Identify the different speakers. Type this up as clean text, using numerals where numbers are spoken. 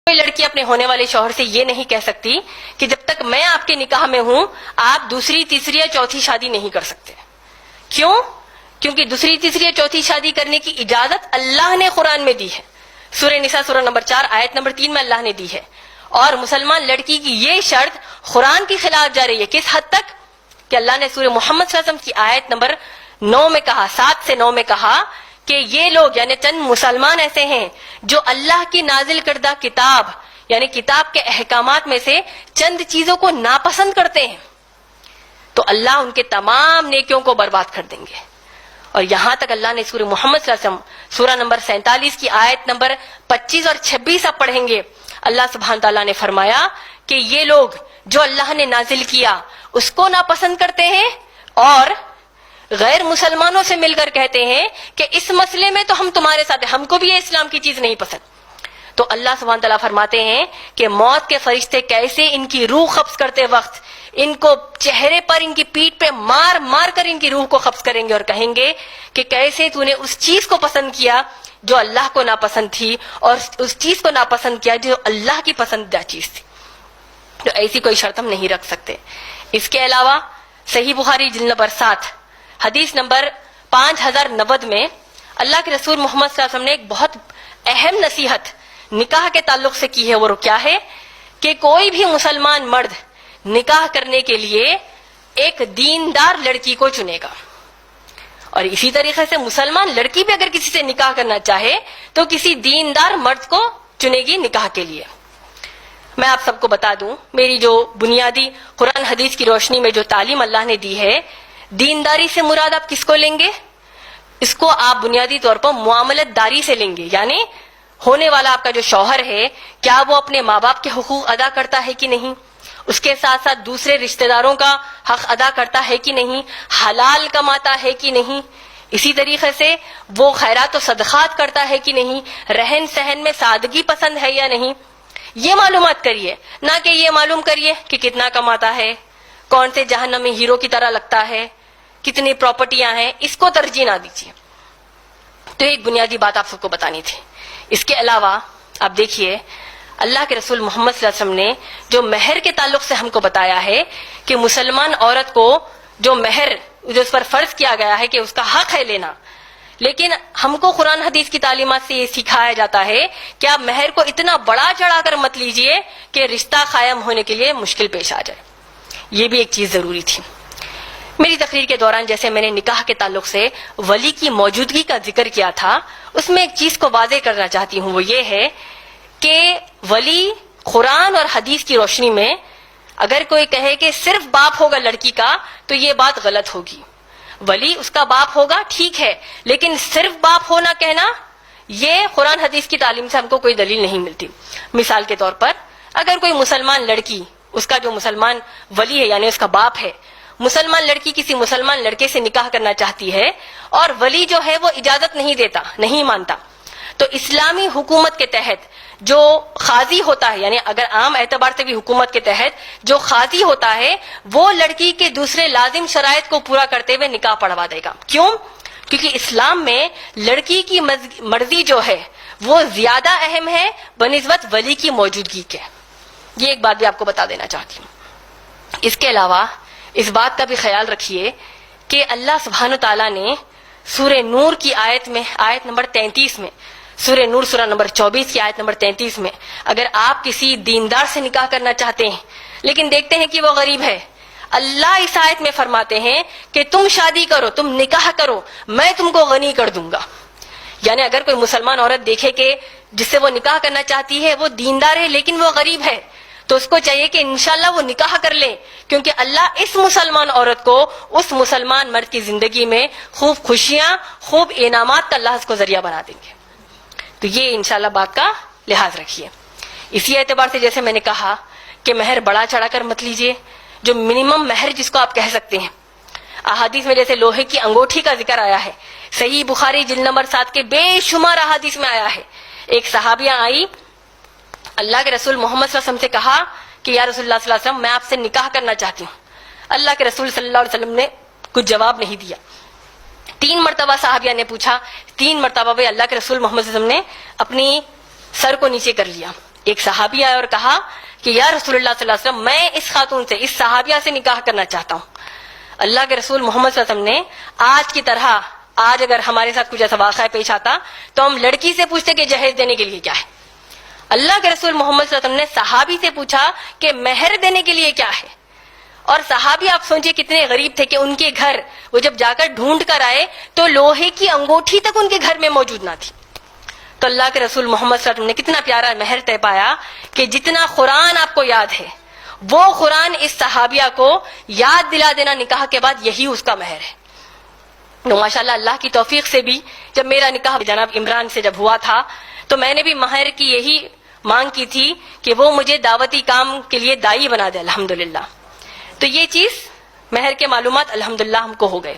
Speaker 1: کوئی لڑکی اپنے ہونے والے شوہر سے یہ نہیں کہہ سکتی کہ جب تک میں آپ کے نکاح میں ہوں آپ دوسری تیسری یا چوتھی شادی نہیں کر سکتے. کیوں؟ کیونکہ دوسری تیسری یا چوتھی شادی کرنے کی اجازت اللہ نے قرآن میں دی ہے. سورہ نساء سورہ نمبر 4 آیت نمبر 3 میں اللہ نے دی ہے. اور مسلمان لڑکی کی یہ شرط قرآن کی خلاف جا رہی ہے. کس حد تک کہ اللہ نے سورہ محمد صلی اللہ علیہ وسلم کی آیت نمبر 9 میں کہا، 7 سے 9 میں کہا کہ یہ لوگ یعنی چند مسلمان ایسے ہیں جو اللہ کی نازل کردہ کتاب یعنی کتاب کے احکامات میں سے چند چیزوں کو ناپسند کرتے ہیں تو اللہ ان کے تمام نیکیوں کو برباد کر دیں گے. اور یہاں تک اللہ نے سورہ محمد صلی اللہ علیہ وسلم سورہ نمبر 47 کی آیت نمبر 25 اور 26 آپ پڑھیں گے، اللہ سبحانہ تعالیٰ نے فرمایا کہ یہ لوگ جو اللہ نے نازل کیا اس کو ناپسند کرتے ہیں اور غیر مسلمانوں سے مل کر کہتے ہیں کہ اس مسئلے میں تو ہم تمہارے ساتھ ہیں، ہم کو بھی یہ اسلام کی چیز نہیں پسند. تو اللہ سبحانہ تعالیٰ فرماتے ہیں کہ موت کے فرشتے کیسے ان کی روح قبض کرتے وقت ان کو چہرے پر ان کی پیٹھ پہ مار مار کر ان کی روح کو قبض کریں گے اور کہیں گے کہ کیسے تو نے اس چیز کو پسند کیا جو اللہ کو ناپسند تھی اور اس چیز کو ناپسند کیا جو اللہ کی پسندیدہ چیز تھی. تو ایسی کوئی شرط ہم نہیں رکھ سکتے. اس کے علاوہ صحیح بخاری جلد نمبر 7 حدیث نمبر 5090 میں اللہ کے رسول محمد صلی اللہ علیہ وسلم نے ایک بہت اہم نصیحت نکاح کے تعلق سے کی ہے. وہ کیا ہے کہ کوئی بھی مسلمان مرد نکاح کرنے کے لیے ایک دیندار لڑکی کو چنے گا اور اسی طریقے سے مسلمان لڑکی بھی اگر کسی سے نکاح کرنا چاہے تو کسی دیندار مرد کو چنے گی نکاح کے لیے. میں آپ سب کو بتا دوں میری جو بنیادی قرآن حدیث کی روشنی میں جو تعلیم اللہ نے دی ہے، دینداری سے مراد آپ کس کو لیں گے؟ اس کو آپ بنیادی طور پر معاملت داری سے لیں گے، یعنی ہونے والا آپ کا جو شوہر ہے کیا وہ اپنے ماں باپ کے حقوق ادا کرتا ہے کہ نہیں، اس کے ساتھ ساتھ دوسرے رشتہ داروں کا حق ادا کرتا ہے کہ نہیں، حلال کماتا ہے کہ نہیں، اسی طریقے سے وہ خیرات و صدقات کرتا ہے کہ نہیں، رہن سہن میں سادگی پسند ہے یا نہیں. یہ معلومات کریے، نہ کہ یہ معلوم کریے کہ کتنا کماتا ہے، کون سے جہنم میں ہیرو کی طرح لگتا ہے، کتنی پراپرٹیاں ہیں، اس کو ترجیح نہ دیجیے. تو ایک بنیادی بات آپ سب کو بتانی تھی. اس کے علاوہ آپ دیکھیے اللہ کے رسول محمد صلی اللہ علیہ وسلم نے جو مہر کے تعلق سے ہم کو بتایا ہے کہ مسلمان عورت کو جو مہر جو اس پر فرض کیا گیا ہے کہ اس کا حق ہے لینا، لیکن ہم کو قرآن حدیث کی تعلیمات سے یہ سکھایا جاتا ہے کہ آپ مہر کو اتنا بڑا چڑھا کر مت لیجئے کہ رشتہ قائم ہونے کے لیے مشکل پیش آ جائے. یہ بھی ایک چیز ضروری تھی. میری تقریر کے دوران جیسے میں نے نکاح کے تعلق سے ولی کی موجودگی کا ذکر کیا تھا، اس میں ایک چیز کو واضح کرنا چاہتی ہوں، وہ یہ ہے کہ ولی قرآن اور حدیث کی روشنی میں اگر کوئی کہے کہ صرف باپ ہوگا لڑکی کا تو یہ بات غلط ہوگی. ولی اس کا باپ ہوگا ٹھیک ہے، لیکن صرف باپ ہونا کہنا یہ قرآن حدیث کی تعلیم سے ہم کو کوئی دلیل نہیں ملتی. مثال کے طور پر اگر کوئی مسلمان لڑکی اس کا جو مسلمان ولی ہے یعنی اس کا باپ ہے، مسلمان لڑکی کسی مسلمان لڑکے سے نکاح کرنا چاہتی ہے اور ولی جو ہے وہ اجازت نہیں دیتا، نہیں مانتا، تو اسلامی حکومت کے تحت جو قاضی ہوتا ہے یعنی اگر عام اعتبار سے بھی حکومت کے تحت جو قاضی ہوتا ہے وہ لڑکی کے دوسرے لازم شرائط کو پورا کرتے ہوئے نکاح پڑھوا دے گا. کیوں؟ کیونکہ اسلام میں لڑکی کی مرضی جو ہے وہ زیادہ اہم ہے بنسبت ولی کی موجودگی کے. یہ ایک بات بھی آپ کو بتا دینا چاہتی ہوں. اس کے علاوہ اس بات کا بھی خیال رکھیے کہ اللہ سبحانہ تعالیٰ نے سورہ نور کی آیت میں آیت نمبر 33 میں سورہ نور سورہ نمبر 24 کی آیت نمبر 33 میں اگر آپ کسی دیندار سے نکاح کرنا چاہتے ہیں لیکن دیکھتے ہیں کہ وہ غریب ہے، اللہ اس آیت میں فرماتے ہیں کہ تم شادی کرو، تم نکاح کرو، میں تم کو غنی کر دوں گا. یعنی اگر کوئی مسلمان عورت دیکھے کہ جس سے وہ نکاح کرنا چاہتی ہے وہ دیندار ہے لیکن وہ غریب ہے تو اس کو چاہیے کہ انشاءاللہ وہ نکاح کر لے، کیونکہ اللہ اس مسلمان عورت کو اس مسلمان مرد کی زندگی میں خوب خوشیاں، خوب انعامات کا اللہ اس کو ذریعہ بنا دیں گے. تو یہ انشاءاللہ بات کا لحاظ رکھیے. اسی اعتبار سے جیسے میں نے کہا کہ مہر بڑا چڑھا کر مت لیجیے، جو منیمم مہر جس کو آپ کہہ سکتے ہیں. احادیث میں جیسے لوہے کی انگوٹھی کا ذکر آیا ہے، صحیح بخاری جلد نمبر 7 کے بے شمار احادیث میں آیا ہے. ایک صحابیہ آئی، اللہ کے رسول محمد صلی اللہ علیہ وسلم سے کہا کہ یا رسول اللہ صلی اللہ علیہ وسلم میں آپ سے نکاح کرنا چاہتی ہوں. اللہ کے رسول صلی اللہ علیہ وسلم نے کچھ جواب نہیں دیا. 3 مرتبہ صحابیہ نے پوچھا، 3 مرتبہ بھی اللہ کے رسول محمد صلی اللہ علیہ وسلم نے اپنی سر کو نیچے کر لیا. ایک صحابی آیا اور کہا کہ یا رسول اللہ صلی اللہ علیہ وسلم میں اس خاتون سے، اس صحابیہ سے نکاح کرنا چاہتا ہوں. اللہ کے رسول محمد صلی اللہ علیہ وسلم نے آج کی طرح، آج اگر ہمارے ساتھ کچھ ایسا واقعہ پیش آتا تو ہم لڑکی سے پوچھتے کہ جہیز دینے کے لیے کیا ہے. اللہ کے رسول محمد صلی اللہ علیہ وسلم نے صحابی سے پوچھا کہ مہر دینے کے لیے کیا ہے. اور صحابی آپ سوچیں کتنے غریب تھے کہ ان کے گھر وہ جب جا کر ڈھونڈ کر آئے تو لوہے کی انگوٹھی تک ان کے گھر میں موجود نہ تھی. تو اللہ کے رسول محمد صلی اللہ علیہ وسلم نے کتنا پیارا مہر طے پایا کہ جتنا قرآن آپ کو یاد ہے وہ قرآن اس صحابیہ کو یاد دلا دینا نکاح کے بعد، یہی اس کا مہر ہے. تو ماشاءاللہ اللہ کی توفیق سے بھی جب میرا نکاح جناب عمران سے جب ہوا تھا تو میں نے بھی مہر کی یہی مانگ کی تھی کہ وہ مجھے دعوتی کام کے لیے دائی بنا دے. الحمدللہ تو یہ چیز مہر کے معلومات الحمدللہ ہم کو ہو گئے.